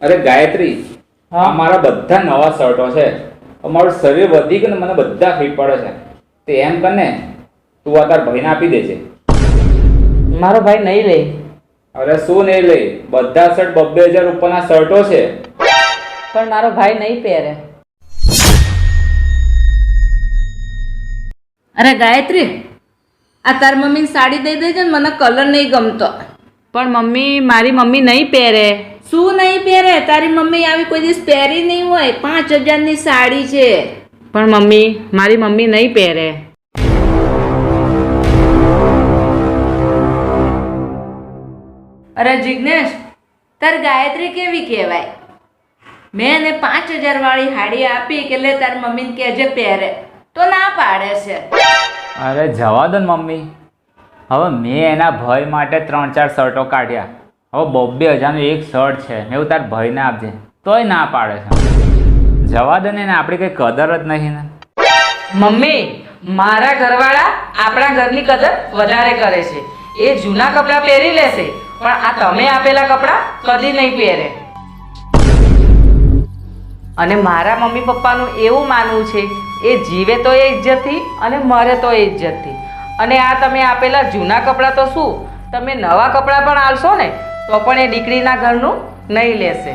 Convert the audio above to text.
અરે ગાયત્રી, આ મારા બધા નવા શર્ટો છે. અમારું શરીર વધી ગયું ને મને બધા ફીટ પડે છે. તે એમ કર ને, તું આ તાર ભાઈને આપી દેજે. મારો ભાઈ નહીં લે. અરે શું નહીં લે, બધા શર્ટ 2,000 ઉપરના શર્ટો છે. પણ મારો ભાઈ નહીં પહેરે. અરે ગાયત્રી, આ તાર મમ્મીને સાડી દઈ દેજે ને, મને કલર નહીં ગમતો. પણ મમ્મી, મારી મમ્મી નહીં પહેરે. શું નહીં પહેરે? તારી મમ્મી આવી કોઈ દિવસ પહેરી નહીં હોય. 5,000ની સાડી છે. પણ મમ્મી, મારી મમ્મી નહીં પહેરે. અરે જિગ્નેશ, તાર ગાયત્રી કેવી કહેવાય? મેં એને 5,000 વાળી સાડી આપી કે લે તાર મમ્મીને કહેજે પહેરે, તો ના પાડે છે. અરે જવા દો ને મમ્મી. હવે મેં એના ભાઈ માટે 3-4 શર્ટો કાઢ્યા. હવે 2,000નું એક શર્ટ છે. મેં એવું તાર ભાઈને આપજે, તોય ના પાડે છે. જવા દે ને, એને આપણી કંઈ કદર જ નહીં ને. મમ્મી, મારા ઘરવાળા આપણા ઘરની કદર વધારે કરે છે. એ જૂના કપડાં પહેરી લેશે, પણ આ તમે આપેલા કપડાં કદી નહીં પહેરે. અને મારા મમ્મી પપ્પાનું એવું માનવું છે, એ જીવે તો એ ઇજ્જતથી અને મરે તો એ ઇજ્જતથી. અને આ તમે આપેલા જૂના કપડાં તો શું, તમે નવા કપડાં પણ આલશો ને તો પણ એ દીકરીના ઘરનું નહીં લેશે.